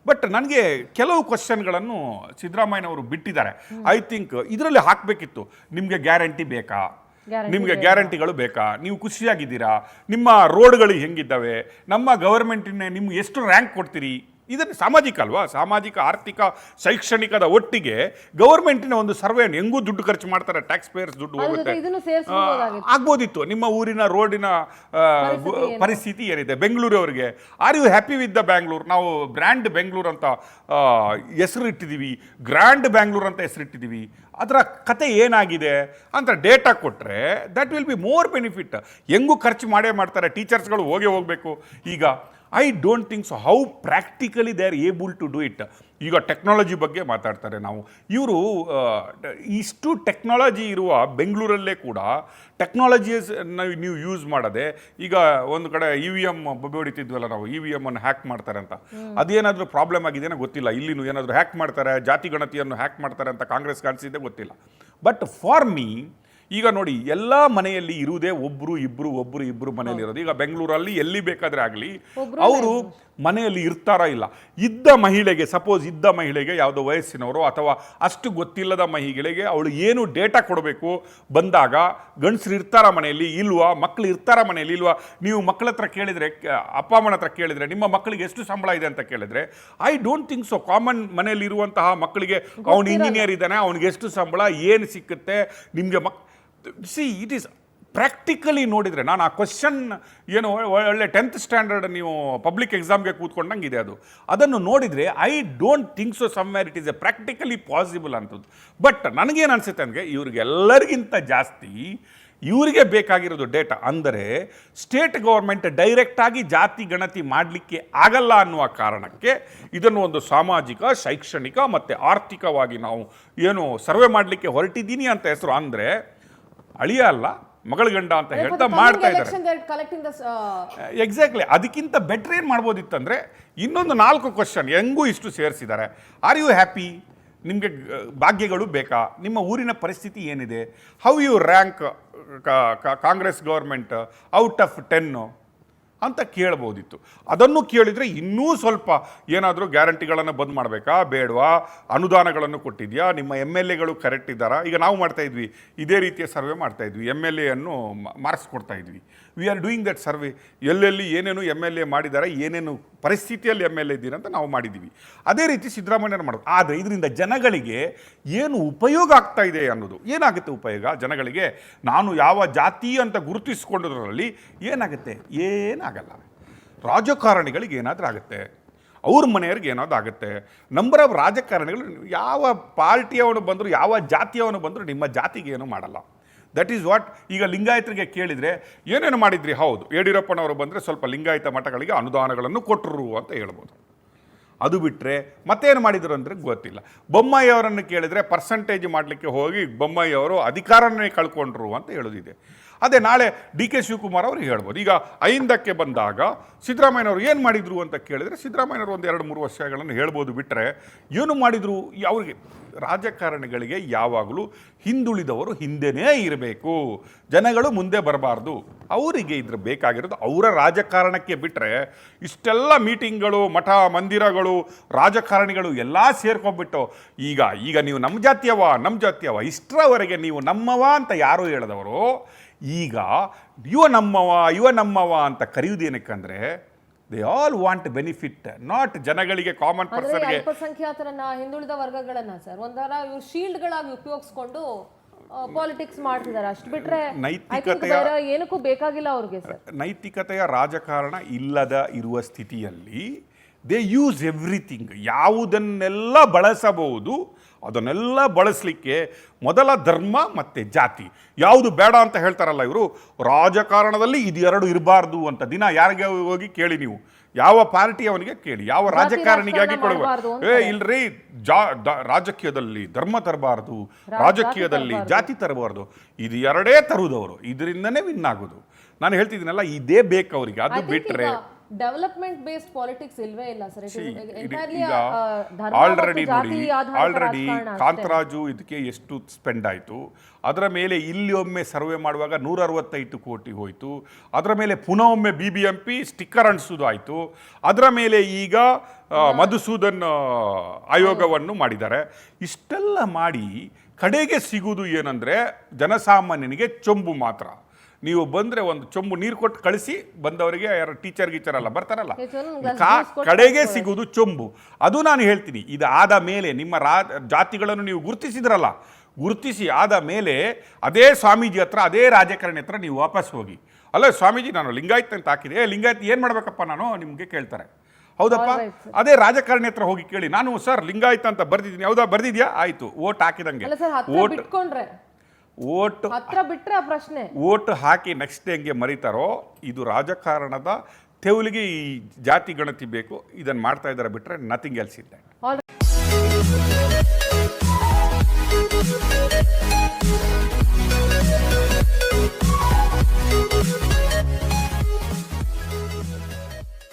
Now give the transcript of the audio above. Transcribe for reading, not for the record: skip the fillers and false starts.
But ನನಗೆ ಕೆಲವು ಕ್ವಶನ್ಗಳನ್ನು ಸಿದ್ದರಾಮಯ್ಯನವರು ಬಿಟ್ಟಿದ್ದಾರೆ. ಐ ಥಿಂಕ್ ಇದರಲ್ಲಿ ಹಾಕಬೇಕಿತ್ತು. ನಿಮಗೆ ಗ್ಯಾರಂಟಿ ಬೇಕಾ, ನಿಮಗೆ ಗ್ಯಾರಂಟಿಗಳು ಬೇಕಾ, ನೀವು ಖುಷಿಯಾಗಿದ್ದೀರಾ, ನಿಮ್ಮ ರೋಡ್ಗಳು ಹೆಂಗಿದ್ದಾವೆ, ನಮ್ಮ ಗವರ್ಮೆಂಟಿನ ನಿಮ್ಗೆ ಎಷ್ಟು ರ್ಯಾಂಕ್ ಕೊಡ್ತೀರಿ, ಇದನ್ನು ಸಾಮಾಜಿಕ ಅಲ್ವಾ, ಸಾಮಾಜಿಕ ಆರ್ಥಿಕ ಶೈಕ್ಷಣಿಕದ ಒಟ್ಟಿಗೆ ಗವರ್ಮೆಂಟಿನ ಒಂದು ಸರ್ವೆಯನ್ನು ಹೆಂಗೂ ದುಡ್ಡು ಖರ್ಚು ಮಾಡ್ತಾರೆ, ಟ್ಯಾಕ್ಸ್ ಪೇಯರ್ಸ್ ದುಡ್ಡು ಹೋಗುತ್ತೆ, ಆಗ್ಬೋದಿತ್ತು. ನಿಮ್ಮ ಊರಿನ ರೋಡಿನ ಪರಿಸ್ಥಿತಿ ಏನಿದೆ, ಬೆಂಗಳೂರವರಿಗೆ are you happy with the Bangalore, ನಾವು ಬ್ರ್ಯಾಂಡ್ ಬೆಂಗಳೂರು ಅಂತ ಹೆಸರು ಇಟ್ಟಿದ್ದೀವಿ, ಗ್ರ್ಯಾಂಡ್ ಬ್ಯಾಂಗ್ಳೂರ್ ಅಂತ ಹೆಸರಿಟ್ಟಿದ್ದೀವಿ, ಅದರ ಕತೆ ಏನಾಗಿದೆ ಅಂತ ಡೇಟಾ ಕೊಟ್ಟರೆ that will be more benefit. ಹೆಂಗೂ ಖರ್ಚು ಮಾಡೇ ಮಾಡ್ತಾರೆ, ಟೀಚರ್ಸ್ಗಳು ಹೋಗಬೇಕು. ಈಗ I don't think so how practically they are able to do it. ಈಗ ಟೆಕ್ನಾಲಜಿ ಬಗ್ಗೆ ಮಾತಾಡ್ತಾರೆ. ಇವರು ಇಷ್ಟು ಟೆಕ್ನಾಲಜಿ ಇರುವ ಬೆಂಗಳೂರಲ್ಲೇ ಕೂಡ ಟೆಕ್ನಾಲಜೀಸ್ ನೀವು ಯೂಸ್ ಮಾಡದೆ, ಈಗ ಒಂದು ಕಡೆ EVM ಬಬ್ಬೆ ಹೊಡಿತಿದ್ವಲ್ಲ ನಾವು, EVM ಅನ್ನು ಹ್ಯಾಕ್ ಮಾಡ್ತಾರೆ ಅಂತ, ಅದೇನಾದರೂ ಪ್ರಾಬ್ಲಮ್ ಆಗಿದೆಯೋ ಗೊತ್ತಿಲ್ಲ. ಇಲ್ಲಿನೂ ಏನಾದರೂ ಹ್ಯಾಕ್ ಮಾಡ್ತಾರೆ, ಜಾತಿ ಗಣತಿಯನ್ನು ಹ್ಯಾಕ್ ಮಾಡ್ತಾರೆ ಅಂತ ಕಾಂಗ್ರೆಸ್ ಕಾಣಿಸಿದ್ದೆ ಗೊತ್ತಿಲ್ಲ. ಬಟ್ ಫಾರ್ ಮೀ ಈಗ ನೋಡಿ, ಎಲ್ಲ ಮನೆಯಲ್ಲಿ ಇರುವುದೇ ಒಬ್ಬರು ಇಬ್ಬರು ಮನೆಯಲ್ಲಿ ಇರೋದು. ಈಗ ಬೆಂಗಳೂರಲ್ಲಿ ಎಲ್ಲಿ ಬೇಕಾದರೆ ಆಗಲಿ ಅವರು ಮನೆಯಲ್ಲಿ ಇರ್ತಾರಾ ಇಲ್ಲ, ಇದ್ದ ಮಹಿಳೆಗೆ, ಸಪೋಸ್ ಇದ್ದ ಮಹಿಳೆಗೆ ಯಾವುದೋ ವಯಸ್ಸಿನವರು ಅಥವಾ ಅಷ್ಟು ಗೊತ್ತಿಲ್ಲದ ಮಹಿಳೆಗೆ ಅವಳು ಏನು ಡೇಟಾ ಕೊಡಬೇಕು ಬಂದಾಗ, ಗಂಡಸರು ಇರ್ತಾರ ಮನೆಯಲ್ಲಿ ಇಲ್ವಾ, ಮಕ್ಕಳು ಇರ್ತಾರ ಮನೆಯಲ್ಲಿ ಇಲ್ವಾ, ನೀವು ಮಕ್ಕಳ ಹತ್ರ ಕೇಳಿದರೆ, ಅಪ್ಪ ಅಮ್ಮನ ಹತ್ರ ಕೇಳಿದರೆ ನಿಮ್ಮ ಮಕ್ಕಳಿಗೆ ಎಷ್ಟು ಸಂಬಳ ಇದೆ ಅಂತ ಕೇಳಿದರೆ I don't think so common ಮನೆಯಲ್ಲಿ ಇರುವಂತಹ ಮಕ್ಕಳಿಗೆ ಅವನು ಇಂಜಿನಿಯರ್ ಇದ್ದಾನೆ, ಅವನಿಗೆ ಎಷ್ಟು ಸಂಬಳ, ಏನು ಸಿಕ್ಕುತ್ತೆ ನಿಮಗೆ ಇಟ್ ಈಸ್ ಪ್ರಾಕ್ಟಿಕಲಿ ನೋಡಿದರೆ, ನಾನು ಆ ಕ್ವಶನ್ ಏನು ಒಳ್ಳೆ 10th ಸ್ಟ್ಯಾಂಡರ್ಡ್ ನೀವು ಪಬ್ಲಿಕ್ ಎಕ್ಸಾಮ್ಗೆ ಕೂತ್ಕೊಂಡಂಗೆ ಇದೆ ಅದನ್ನು ನೋಡಿದರೆ I don't think so somewhere it is A practically possible ಅಂತದ್ದು. ಬಟ್ ನನಗೇನು ಅನಿಸುತ್ತೆ ಅಂದರೆ, ಇವ್ರಿಗೆಲ್ಲರಿಗಿಂತ ಜಾಸ್ತಿ ಇವರಿಗೆ ಬೇಕಾಗಿರೋದು ಡೇಟಾ. ಅಂದರೆ ಸ್ಟೇಟ್ ಗೌರ್ಮೆಂಟ್ ಡೈರೆಕ್ಟಾಗಿ ಜಾತಿ ಗಣತಿ ಮಾಡಲಿಕ್ಕೆ ಆಗಲ್ಲ ಅನ್ನುವ ಕಾರಣಕ್ಕೆ ಇದನ್ನು ಒಂದು ಸಾಮಾಜಿಕ, ಶೈಕ್ಷಣಿಕ ಮತ್ತು ಆರ್ಥಿಕವಾಗಿ ನಾವು ಏನು ಸರ್ವೆ ಮಾಡಲಿಕ್ಕೆ ಹೊರಟಿದ್ದೀನಿ ಅಂತ ಹೆಸರು. ಅಂದರೆ ಅಳಿಯ ಅಲ್ಲ ಮಗಳ ಗಂಡ ಅಂತ ಹೇಳ್ತಾ ಮಾಡ್ತಾ ಇದ್ದಾರೆ. ಎಕ್ಸಾಕ್ಟ್ಲಿ. ಅದಕ್ಕಿಂತ ಬೆಟ್ರ್ ಏನು ಮಾಡ್ಬೋದಿತ್ತಂದರೆ, ಇನ್ನೊಂದು 4 ಕ್ವಶನ್ ಹೆಂಗೂ ಇಷ್ಟು ಸೇರಿಸಿದ್ದಾರೆ. ಆರ್ ಯು ಹ್ಯಾಪಿ, ನಿಮಗೆ ಭಾಗ್ಯಗಳು ಬೇಕಾ, ನಿಮ್ಮ ಊರಿನ ಪರಿಸ್ಥಿತಿ ಏನಿದೆ, how you rank Congress government out of 10 ಅಂತ ಕೇಳ್ಬೋದಿತ್ತು. ಅದನ್ನು ಕೇಳಿದರೆ ಇನ್ನೂ ಸ್ವಲ್ಪ ಏನಾದರೂ ಗ್ಯಾರಂಟಿಗಳನ್ನು ಬಂದ್ ಮಾಡಬೇಕಾ ಬೇಡವಾ, ಅನುದಾನಗಳನ್ನು ಕೊಟ್ಟಿದೆಯಾ, ನಿಮ್ಮ MLAಗಳು ಕರೆಕ್ಟ್ ಇದ್ದಾರಾ. ಈಗ ನಾವು ಮಾಡ್ತಾಯಿದ್ವಿ ಇದೇ ರೀತಿಯ ಸರ್ವೆ ಮಾಡ್ತಾಯಿದ್ವಿ, MLAಯನ್ನು ಮಾರ್ಕ್ಸ್ ಕೊಡ್ತಾಯಿದ್ವಿ. We are doing that survey. ಎಲ್ಲೆಲ್ಲಿ ಏನೇನು MLA ಮಾಡಿದ್ದಾರೆ, ಏನೇನು ಪರಿಸ್ಥಿತಿಯಲ್ಲಿ MLA ಇದ್ದೀರ ಅಂತ ನಾವು ಮಾಡಿದ್ದೀವಿ. ಅದೇ ರೀತಿ ಸಿದ್ದರಾಮಯ್ಯನ ಮಾಡೋದು. ಆದರೆ ಇದರಿಂದ ಜನಗಳಿಗೆ ಏನು ಉಪಯೋಗ ಆಗ್ತಾ ಇದೆ ಅನ್ನೋದು, ಏನಾಗುತ್ತೆ ಉಪಯೋಗ ಜನಗಳಿಗೆ, ನಾನು ಯಾವ ಜಾತಿ ಅಂತ ಗುರುತಿಸಿಕೊಂಡದ್ರಲ್ಲಿ ಏನಾಗುತ್ತೆ, ಏನಾಗಲ್ಲ. ರಾಜಕಾರಣಿಗಳಿಗೆ ಏನಾದರೂ ಆಗುತ್ತೆ, ಅವ್ರ ಮನೆಯವ್ರಿಗೆ ಏನಾದ್ರು ಆಗುತ್ತೆ. ನಂಬರ್ ಆಫ್ ರಾಜಕಾರಣಿಗಳು ಯಾವ ಪಾರ್ಟಿಯವನು ಬಂದರೂ, ಯಾವ ಜಾತಿಯವನು ಬಂದರೂ ನಿಮ್ಮ ಜಾತಿಗೆ ಏನೂ ಮಾಡಲ್ಲ. That is what. ಈಗ ಲಿಂಗಾಯತರಿಗೆ ಕೇಳಿದರೆ ಏನೇನು ಮಾಡಿದ್ರಿ, ಹೌದು ಯಡಿಯೂರಪ್ಪನವರು ಬಂದರೆ ಸ್ವಲ್ಪ ಲಿಂಗಾಯತ ಮಠಗಳಿಗೆ ಅನುದಾನಗಳನ್ನು ಕೊಟ್ಟರು ಅಂತ ಹೇಳ್ಬೋದು. ಅದು ಬಿಟ್ಟರೆ ಮತ್ತೇನು ಮಾಡಿದರು ಅಂದರೆ ಗೊತ್ತಿಲ್ಲ. ಬೊಮ್ಮಾಯಿ ಅವರನ್ನು ಕೇಳಿದರೆ ಪರ್ಸಂಟೇಜ್ ಮಾಡಲಿಕ್ಕೆ ಹೋಗಿ ಬೊಮ್ಮಾಯಿ ಅವರು ಅಧಿಕಾರನೇ ಕಳ್ಕೊಂಡ್ರು ಅಂತ ಹೇಳೋದಿದೆ. ಅದೇ ನಾಳೆ DK ಶಿವಕುಮಾರ್ ಅವರು ಹೇಳ್ಬೋದು. ಈಗ 5ಕ್ಕೆ ಬಂದಾಗ ಸಿದ್ದರಾಮಯ್ಯನವರು ಏನು ಮಾಡಿದರು ಅಂತ ಕೇಳಿದರೆ ಸಿದ್ದರಾಮಯ್ಯನವರು ಒಂದು 2-3 ವರ್ಷಗಳನ್ನು ಹೇಳ್ಬೋದು. ಬಿಟ್ಟರೆ ಏನು ಮಾಡಿದರು, ಅವ್ರಿಗೆ ರಾಜಕಾರಣಿಗಳಿಗೆ ಯಾವಾಗಲೂ ಹಿಂದುಳಿದವರು ಹಿಂದೆನೇ ಇರಬೇಕು, ಜನಗಳು ಮುಂದೆ ಬರಬಾರ್ದು. ಅವರಿಗೆ ಇದ್ರ ಬೇಕಾಗಿರೋದು ಅವರ ರಾಜಕಾರಣಕ್ಕೆ. ಬಿಟ್ಟರೆ ಇಷ್ಟೆಲ್ಲ ಮೀಟಿಂಗ್ಗಳು, ಮಠ ಮಂದಿರಗಳು, ರಾಜಕಾರಣಿಗಳು ಎಲ್ಲ ಸೇರ್ಕೊಂಡ್ಬಿಟ್ಟು ಈಗ ನೀವು ನಮ್ಮ ಜಾತಿಯವ ಇಷ್ಟರವರೆಗೆ ನೀವು ನಮ್ಮವ ಅಂತ ಯಾರೂ ಹೇಳದವರು ಈಗ ಇವ ನಮ್ಮವ ಅಂತ ಕರೆಯುವುದೇನಕ್ಕಂದ್ರೆ they all want benefit, not ಜನಗಳಿಗೆ, ಕಾಮನ್ ಪರ್ಸನ್ಗೆ. ಅಲ್ಪಸಂಖ್ಯಾತರನ್ನ, ಹಿಂದುಳಿದ ವರ್ಗಗಳನ್ನ ಸರ್ ಒಂಥರ ಇವ್ರು ಶೀಲ್ಡ್ಗಳಾಗಿ ಉಪಯೋಗಿಸ್ಕೊಂಡು ಪಾಲಿಟಿಕ್ಸ್ ಮಾಡ್ತಿದ್ದಾರೆ. ಅಷ್ಟು ಬಿಟ್ರೆ ಏನಕ್ಕೂ ಬೇಕಾಗಿಲ್ಲ ಅವ್ರಿಗೆ ಸರ್. ನೈತಿಕತೆಯ ರಾಜಕಾರಣ ಇಲ್ಲದ ಇರುವ ಸ್ಥಿತಿಯಲ್ಲಿ ದೇ ಯೂಸ್ ಎವ್ರಿಥಿಂಗ್. ಯಾವುದನ್ನೆಲ್ಲ ಬಳಸಬಹುದು ಅದನ್ನೆಲ್ಲ ಬಳಸಲಿಕ್ಕೆ ಮೊದಲ ಧರ್ಮ ಮತ್ತು ಜಾತಿ, ಯಾವುದು ಬೇಡ ಅಂತ ಹೇಳ್ತಾರಲ್ಲ ಇವರು ರಾಜಕಾರಣದಲ್ಲಿ, ಇದು 2 ಇರಬಾರ್ದು ಅಂತ ದಿನ ಯಾರಿಗೆ ಹೋಗಿ ಕೇಳಿ, ನೀವು ಯಾವ ಪಾರ್ಟಿಯವನಿಗೆ ಕೇಳಿ, ಯಾವ ರಾಜಕಾರಣಿಗಾಗಿ ಕೊಡಬೇಕು, ಇಲ್ರಿ ರಾಜಕೀಯದಲ್ಲಿ ಧರ್ಮ ತರಬಾರ್ದು, ರಾಜಕೀಯದಲ್ಲಿ ಜಾತಿ ತರಬಾರ್ದು, ಇದು 2 ತರುವುದವರು, ಇದರಿಂದನೇ ವಿನ್ ಆಗೋದು. ನಾನು ಹೇಳ್ತಿದ್ದೀನಲ್ಲ, ಇದೇ ಬೇಕು ಅವರಿಗೆ. ಅದು ಬಿಟ್ಟರೆ ಡೆವಲಪ್ಮೆಂಟ್ ಬೇಸ್ಡ್ ಪಾಲಿಟಿಕ್ಸ್ ಇಲ್ವೇ ಇಲ್ಲ ಸರ್. ಈಗ ಆಲ್ರೆಡಿ ನೋಡಿ, ಆಲ್ರೆಡಿ ಕಾಂತರಾಜು ಇದಕ್ಕೆ ಎಷ್ಟು ಸ್ಪೆಂಡ್ ಆಯಿತು, ಅದರ ಮೇಲೆ ಇಲ್ಲಿ ಒಮ್ಮೆ ಸರ್ವೆ ಮಾಡುವಾಗ 165 ಕೋಟಿ ಹೋಯಿತು, ಅದರ ಮೇಲೆ ಪುನಃ ಒಮ್ಮೆ BBMP ಸ್ಟಿಕ್ಕರ್ ಅಂಟಿಸೋದು ಆಯಿತು, ಅದರ ಮೇಲೆ ಈಗ ಮಧುಸೂದನ್ ಆಯೋಗವನ್ನು ಮಾಡಿದ್ದಾರೆ. ಇಷ್ಟೆಲ್ಲ ಮಾಡಿ ಕಡೆಗೆ ಸಿಗುವುದು ಏನಂದರೆ ಜನಸಾಮಾನ್ಯನಿಗೆ ಚೊಂಬು ಮಾತ್ರ. ನೀವು ಬಂದರೆ ಒಂದು ಚೊಂಬು ನೀರು ಕೊಟ್ಟು ಕಳಿಸಿ, ಬಂದವರಿಗೆ ಯಾರು ಟೀಚರ್ ಗೀಚರ್ ಅಲ್ಲ ಬರ್ತಾರಲ್ಲ, ಕಡೆಗೆ ಸಿಗುವುದು ಚೊಂಬು. ಅದು ನಾನು ಹೇಳ್ತೀನಿ, ಇದು ಆದ ಮೇಲೆ ನಿಮ್ಮ ಜಾತಿಗಳನ್ನು ನೀವು ಗುರುತಿಸಿದ್ರಲ್ಲ, ಗುರುತಿಸಿ ಆದ ಮೇಲೆ ಅದೇ ಸ್ವಾಮೀಜಿ ಹತ್ರ, ಅದೇ ರಾಜಕಾರಣಿ ಹತ್ರ ನೀವು ವಾಪಸ್ ಹೋಗಿ, ಅಲ್ಲ ಸ್ವಾಮೀಜಿ ನಾನು ಲಿಂಗಾಯತ್ ಅಂತ ಹಾಕಿದೆ, ಲಿಂಗಾಯತ್ ಏನು ಮಾಡಬೇಕಪ್ಪ ನಾನು ನಿಮಗೆ ಕೇಳ್ತಾರೆ. ಹೌದಪ್ಪ, ಅದೇ ರಾಜಕಾರಣಿ ಹತ್ರ ಹೋಗಿ ಕೇಳಿ, ನಾನು ಸರ್ ಲಿಂಗಾಯತ್ ಅಂತ ಬರ್ದಿದ್ದೀನಿ, ಹೌದಾ ಬರ್ದಿದ್ಯಾ, ಆಯಿತು, ಓಟ್ ಹಾಕಿದಂಗೆ, ಓಟ್ ಹತ್ರ ಬಿಟ್ರೆ ಪ್ರಶ್ನೆ, ಓಟ್ ಹಾಕಿ ನೆಕ್ಸ್ಟ್ ಹೆಂಗೆ ಮರೀತಾರೋ, ಇದು ರಾಜಕಾರಣದ ತೆವಲಿಗೆ ಈ ಜಾತಿ ಗಣತಿ ಬೇಕು, ಇದನ್ನು ಮಾಡ್ತಾ ಇದ್ದಾರೆ, ಬಿಟ್ಟರೆ ನಥಿಂಗ್ ಎಲ್ಸ್ ಇದೆ.